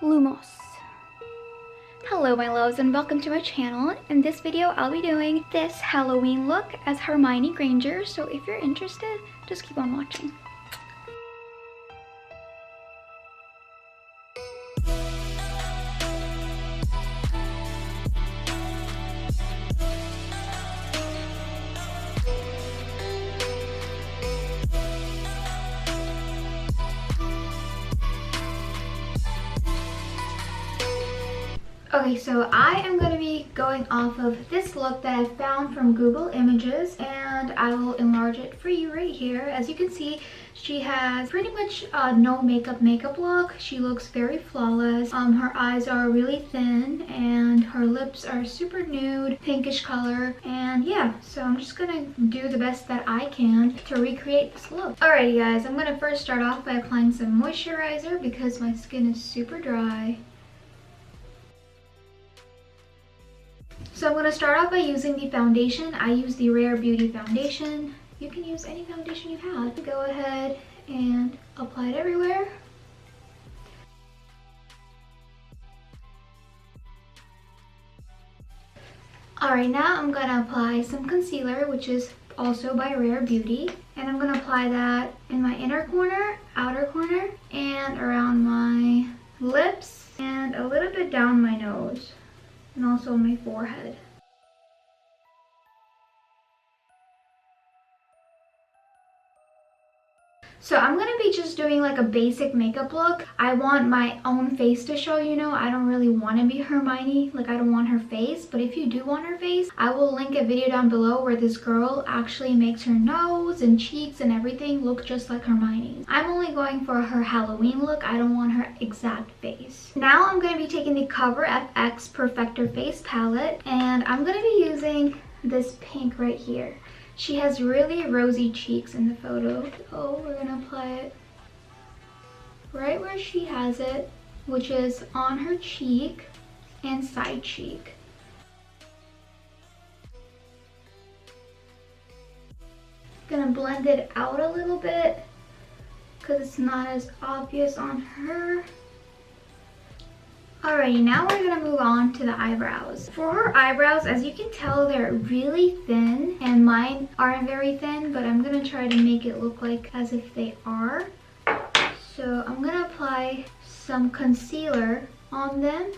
Lumos. Hello my loves and welcome to my channel. In this video I'll be doing this Halloween look as Hermione Granger, so if you're interested, just keep on watching. Okay, so I am going to be going off of this look that I found from Google Images, and I will enlarge it for you right here. As you can see, she has pretty much no makeup look. She looks very flawless. Her eyes are really thin and her lips are super nude, pinkish color. And yeah, so I'm just gonna do the best that I can to recreate this look. Alrighty guys, I'm gonna first start off by applying some moisturizer because my skin is super dry. So I'm going to start off by using the foundation. I use the Rare Beauty foundation. You can use any foundation you have. Go ahead and apply it everywhere. Alright, now I'm going to apply some concealer, which is also by Rare Beauty. And I'm going to apply that in my inner corner, outer corner, and around my lips, and a little bit down my nose. And also my forehead. So I'm going to be just doing like a basic makeup look. I want my own face to show, you know. I don't really want to be Hermione. Like, I don't want her face. But if you do want her face, I will link a video down below where this girl actually makes her nose and cheeks and everything look just like Hermione's. I'm only going for her Halloween look. I don't want her exact face. Now I'm going to be taking the Cover FX Perfector Face Palette. And I'm going to be using this pink right here. She has really rosy cheeks in the photo. So we're gonna apply it right where she has it, which is on her cheek and side cheek. Gonna blend it out a little bit because it's not as obvious on her. Alrighty, now we're gonna move on to the eyebrows. For her eyebrows, as you can tell, they're really thin, and mine aren't very thin, but I'm gonna try to make it look like as if they are. So I'm gonna apply some concealer on them,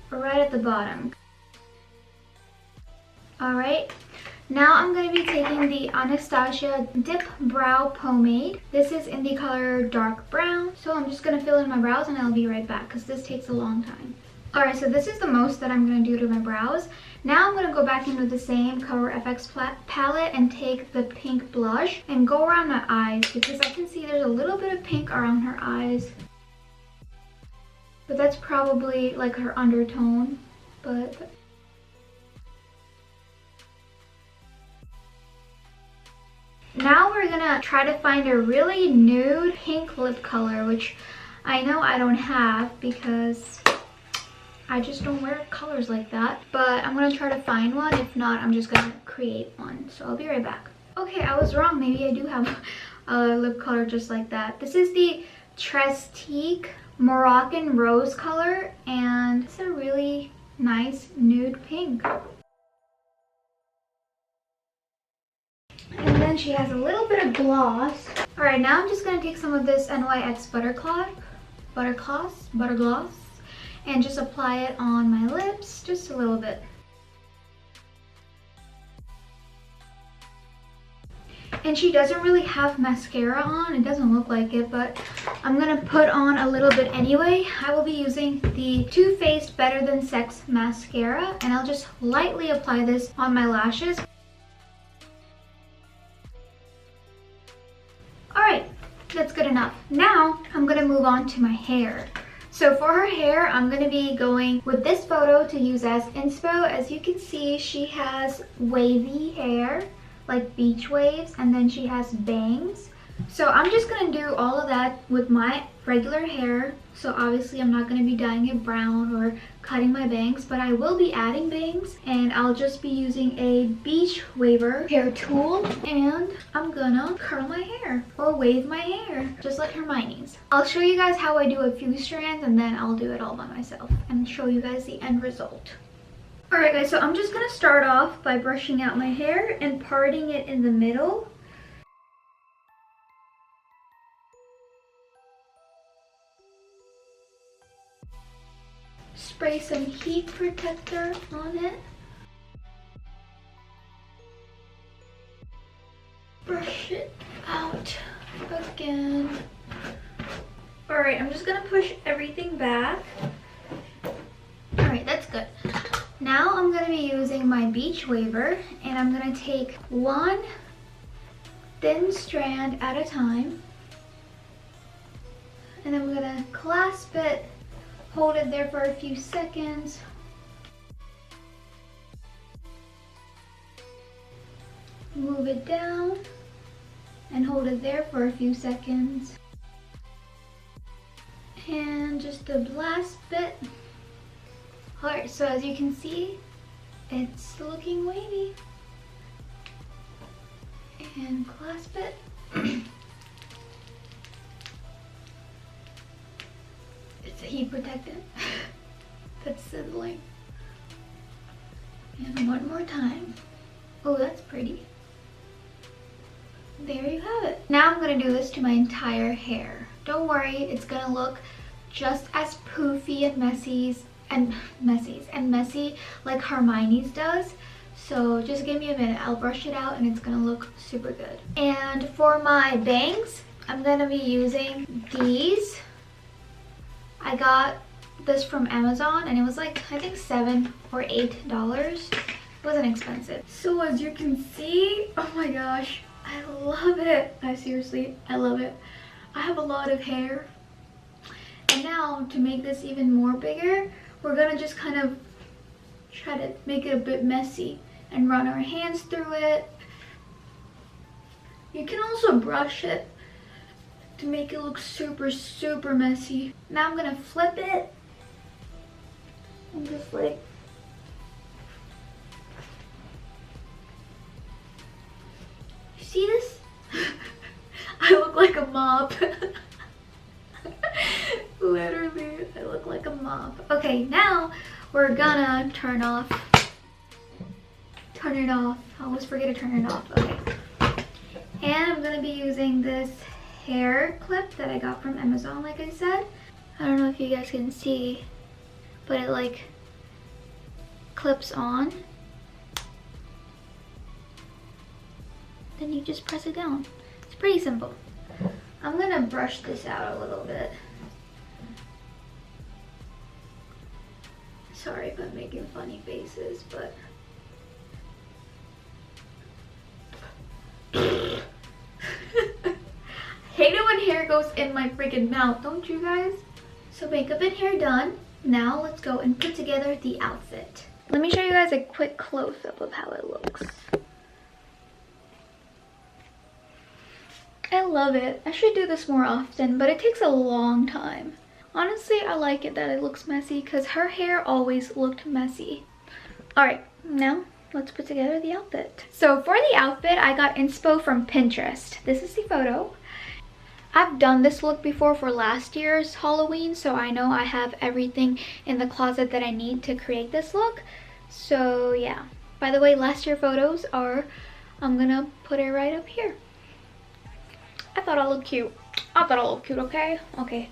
right at the bottom. Alright. Now I'm going to be taking the Anastasia Dip Brow Pomade. This is in the color dark brown. So I'm just going to fill in my brows and I'll be right back because this takes a long time. Alright, so this is the most that I'm going to do to my brows. Now I'm going to go back into the same Cover FX palette and take the pink blush and go around my eyes because I can see there's a little bit of pink around her eyes. But that's probably like her undertone. But now we're gonna try to find a really nude pink lip color, which I know I don't have because I just don't wear colors like that. But I'm gonna try to find one. If not, I'm just gonna create one. So I'll be right back. Okay, I was wrong. Maybe I do have a lip color just like that. This is the Trestique Moroccan Rose color, and it's a really nice nude pink. And then she has a little bit of gloss. Alright, now I'm just going to take some of this NYX Butter Gloss, and just apply it on my lips, just a little bit. And she doesn't really have mascara on. It doesn't look like it, but I'm going to put on a little bit anyway. I will be using the Too Faced Better Than Sex mascara, and I'll just lightly apply this on my lashes. Alright, that's good enough. Now I'm going to move on to my hair. So for her hair, I'm going to be going with this photo to use as inspo. As you can see, she has wavy hair, like beach waves, and then she has bangs. So I'm just gonna do all of that with my regular hair. So obviously I'm not gonna be dyeing it brown or cutting my bangs, but I will be adding bangs, and I'll just be using a beach waver hair tool, and I'm gonna curl my hair or wave my hair just like Hermione's. I'll show you guys how I do a few strands, and then I'll do it all by myself and show you guys the end result. Alright guys, so I'm just gonna start off by brushing out my hair and parting it in the middle. Spray some heat protector on it. Brush it out again. Alright, I'm just gonna push everything back. Alright, that's good. Now I'm gonna be using my beach waver, and I'm gonna take one thin strand at a time, and I'm gonna clasp it, hold it there for a few seconds, move it down, and hold it there for a few seconds, and just the last bit. Alright, so as you can see, it's looking wavy. And clasp it. It's a heat protectant. That's sizzling. And one more time. Oh, that's pretty. There you have it. Now I'm gonna do this to my entire hair. Don't worry, it's gonna look just as poofy and messy like Hermione's does. So just give me a minute, I'll brush it out and it's gonna look super good. And for my bangs, I'm gonna be using these. I got this from Amazon and it was like, I think $7 or $8. It wasn't expensive. So as you can see, oh my gosh, I love it. I love it. I have a lot of hair. And now to make this even more bigger, we're gonna just kind of try to make it a bit messy and run our hands through it. You can also brush it to make it look super, super messy. Now I'm gonna flip it and just like, you see this? I look like a mop. Literally, I look like a mop. Okay, now we're gonna turn it off. I always forget to turn it off. Okay. And I'm gonna be using this hair clip that I got from Amazon, like I said. I don't know if you guys can see, but it like clips on. Then you just press it down. It's pretty simple. I'm gonna brush this out a little bit. Sorry if I'm making funny faces, but I hate it when hair goes in my freaking mouth, don't you guys? So makeup and hair done. Now let's go and put together the outfit. Let me show you guys a quick close-up of how it looks. I love it. I should do this more often, but it takes a long time. Honestly, I like it that it looks messy because her hair always looked messy. Alright, now let's put together the outfit. So for the outfit, I got inspo from Pinterest. This is the photo. I've done this look before for last year's Halloween, so I know I have everything in the closet that I need to create this look. So yeah. By the way, last year photos are, I'm gonna put it right up here. I thought I looked cute. Okay? Okay.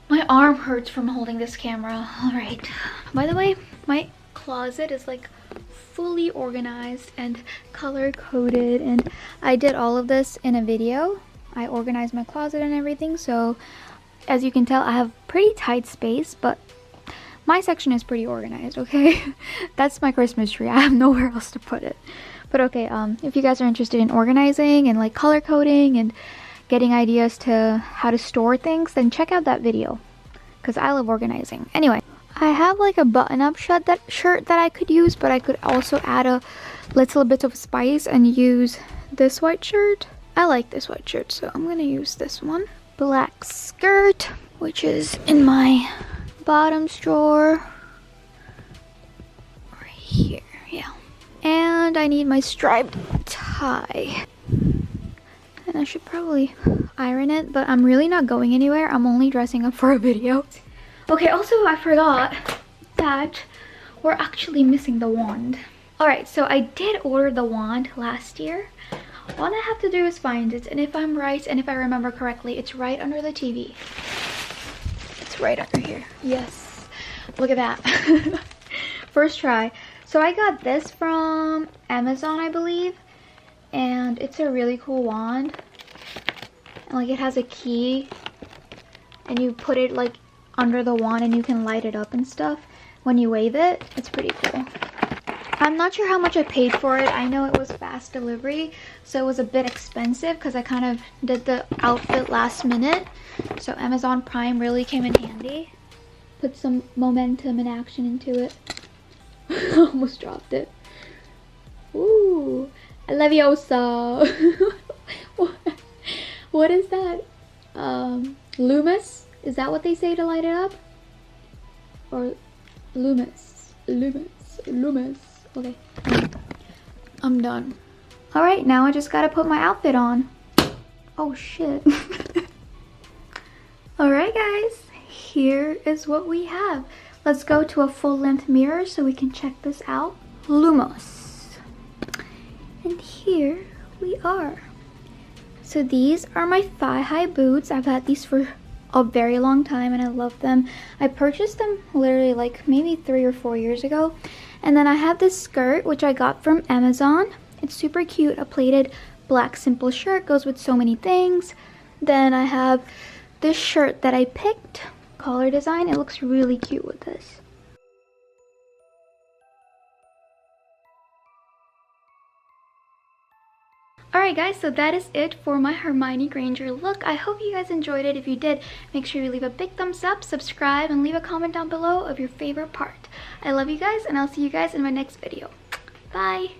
My arm hurts from holding this camera. Alright. By the way, my closet is like fully organized and color coded, and I did all of this in a video. I organized my closet and everything, so as you can tell, I have pretty tight space, but my section is pretty organized, okay? That's my Christmas tree. I have nowhere else to put it. But okay, if you guys are interested in organizing and like color coding and getting ideas to how to store things, then check out that video because I love organizing. Anyway, I have like a button-up shirt that I could use, but I could also add a little bit of spice and use this white shirt. I like this sweatshirt, so I'm gonna use this one. Black skirt, which is in my bottoms drawer. Right here, yeah. And I need my striped tie. And I should probably iron it, but I'm really not going anywhere. I'm only dressing up for a video. Okay, also I forgot that we're actually missing the wand. Alright, so I did order the wand last year. All I have to do is find it, and if I'm right and if I remember correctly, it's right under the TV. It's right under here. Yes. Look at that. First try. So I got this from Amazon, I believe. And it's a really cool wand. And like it has a key. And you put it like under the wand and you can light it up and stuff. When you wave it, it's pretty cool. I'm not sure how much I paid for it. I know it was fast delivery, so it was a bit expensive because I kind of did the outfit last minute. So Amazon Prime really came in handy. Put some momentum and action into it. Almost dropped it. Ooh, Leviosa. What is that? Loomis? Is that what they say to light it up? Or Loomis? Loomis. Okay, I'm done. All right, now I just gotta put my outfit on. Oh shit. All right, guys, here is what we have. Let's go to a full-length mirror so we can check this out. Lumos. And here we are. So these are my thigh-high boots. I've had these for a very long time and I love them. I purchased them literally like maybe 3 or 4 years ago. And then I have this skirt which I got from Amazon. It's super cute. A pleated black simple shirt, goes with so many things. Then I have this shirt that I picked, collar design. It looks really cute with this. Alright guys, so that is it for my Hermione Granger look. I hope you guys enjoyed it. If you did, make sure you leave a big thumbs up, subscribe, and leave a comment down below of your favorite part. I love you guys, and I'll see you guys in my next video. Bye!